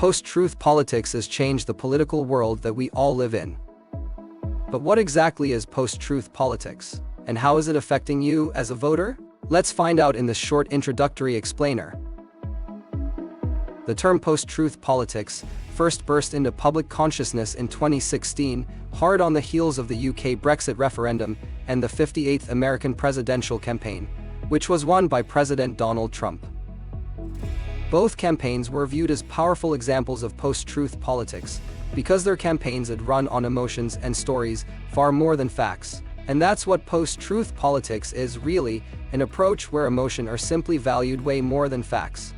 Post-truth politics has changed the political world that we all live in. But what exactly is post-truth politics? And how is it affecting you as a voter? Let's find out in this short introductory explainer. The term post-truth politics first burst into public consciousness in 2016, hard on the heels of the UK Brexit referendum and the 58th American presidential campaign, which was won by President Donald Trump. Both campaigns were viewed as powerful examples of post-truth politics, because their campaigns had run on emotions and stories far more than facts. And that's what post-truth politics is really, an approach where emotion are simply valued way more than facts.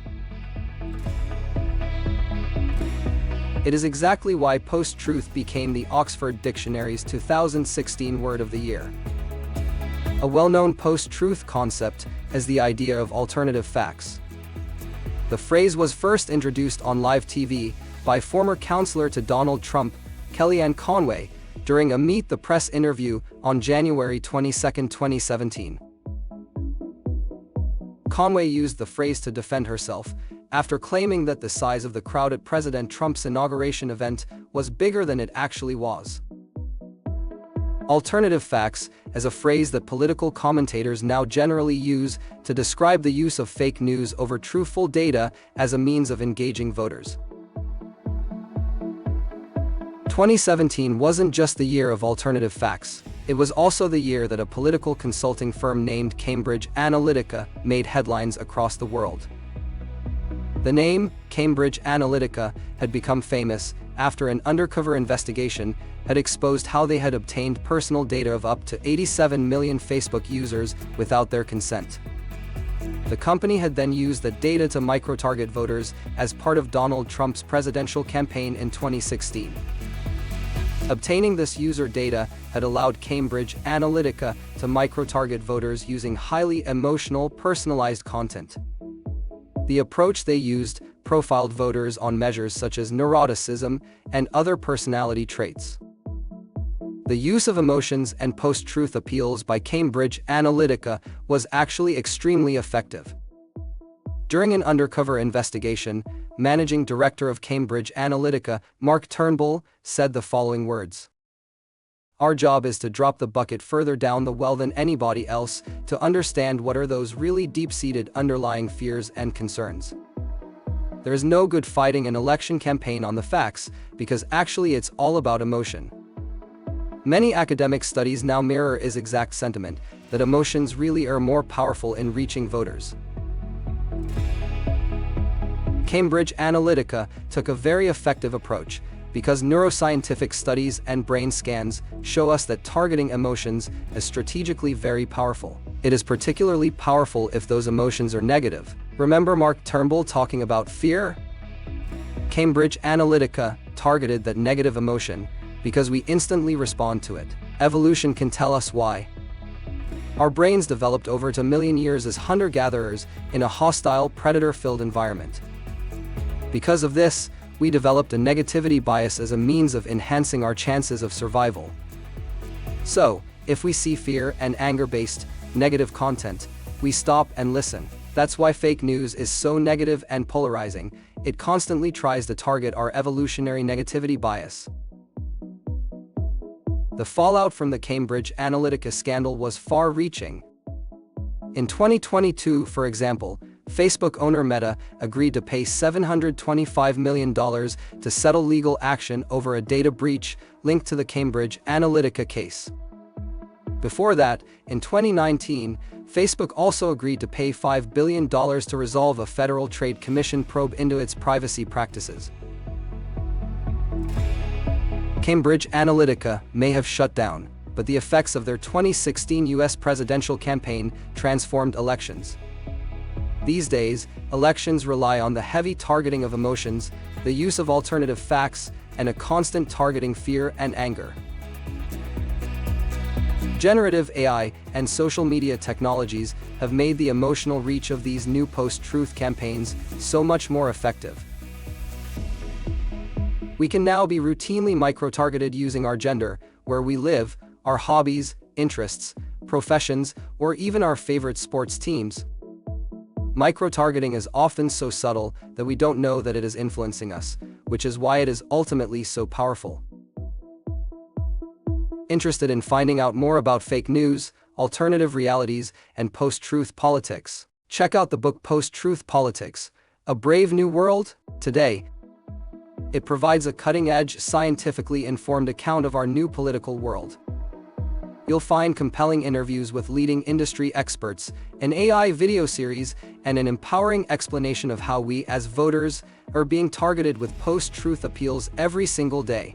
It is exactly why post-truth became the Oxford Dictionary's 2016 Word of the Year. A well-known post-truth concept is the idea of alternative facts. The phrase was first introduced on live TV by former counselor to Donald Trump, Kellyanne Conway, during a Meet the Press interview on January 22, 2017. Conway used the phrase to defend herself, after claiming that the size of the crowd at President Trump's inauguration event was bigger than it actually was. Alternative facts is a phrase that political commentators now generally use to describe the use of fake news over truthful data as a means of engaging voters. 2017 wasn't just the year of alternative facts, it was also the year that a political consulting firm named Cambridge Analytica made headlines across the world. The name, Cambridge Analytica, had become famous after an undercover investigation had exposed how they had obtained personal data of up to 87 million Facebook users without their consent. The company had then used the data to micro-target voters as part of Donald Trump's presidential campaign in 2016. Obtaining this user data had allowed Cambridge Analytica to micro-target voters using highly emotional, personalized content. The approach they used profiled voters on measures such as neuroticism and other personality traits. The use of emotions and post-truth appeals by Cambridge Analytica was actually extremely effective. During an undercover investigation, Managing Director of Cambridge Analytica, Mark Turnbull, said the following words: "Our job is to drop the bucket further down the well than anybody else to understand what are those really deep-seated underlying fears and concerns. There is no good fighting an election campaign on the facts, because actually it's all about emotion." Many academic studies now mirror this exact sentiment, that emotions really are more powerful in reaching voters. Cambridge Analytica took a very effective approach, because neuroscientific studies and brain scans show us that targeting emotions is strategically very powerful. It is particularly powerful if those emotions are negative. Remember Mark Turnbull talking about fear? Cambridge Analytica targeted that negative emotion because we instantly respond to it. Evolution can tell us why. Our brains developed over 1 million years as hunter-gatherers in a hostile, predator-filled environment. Because of this, we developed a negativity bias as a means of enhancing our chances of survival. So, if we see fear and anger-based, negative content, we stop and listen. That's why fake news is so negative and polarizing. It constantly tries to target our evolutionary negativity bias. The fallout from the Cambridge Analytica scandal was far-reaching. In 2022, for example, Facebook owner Meta agreed to pay $725 million to settle legal action over a data breach linked to the Cambridge Analytica case. Before that, in 2019, Facebook also agreed to pay $5 billion to resolve a Federal Trade Commission probe into its privacy practices. Cambridge Analytica may have shut down, but the effects of their 2016 US presidential campaign transformed elections. These days, elections rely on the heavy targeting of emotions, the use of alternative facts, and a constant targeting fear and anger. Generative AI and social media technologies have made the emotional reach of these new post-truth campaigns so much more effective. We can now be routinely micro-targeted using our gender, where we live, our hobbies, interests, professions, or even our favorite sports teams. Micro-targeting is often so subtle that we don't know that it is influencing us, which is why it is ultimately so powerful. Interested in finding out more about fake news, alternative realities, and post-truth politics? Check out the book Post-Truth Politics: A Brave New World today. It provides a cutting-edge, scientifically informed account of our new political world. You'll find compelling interviews with leading industry experts, an AI video series, and an empowering explanation of how we, as voters, are being targeted with post-truth appeals every single day.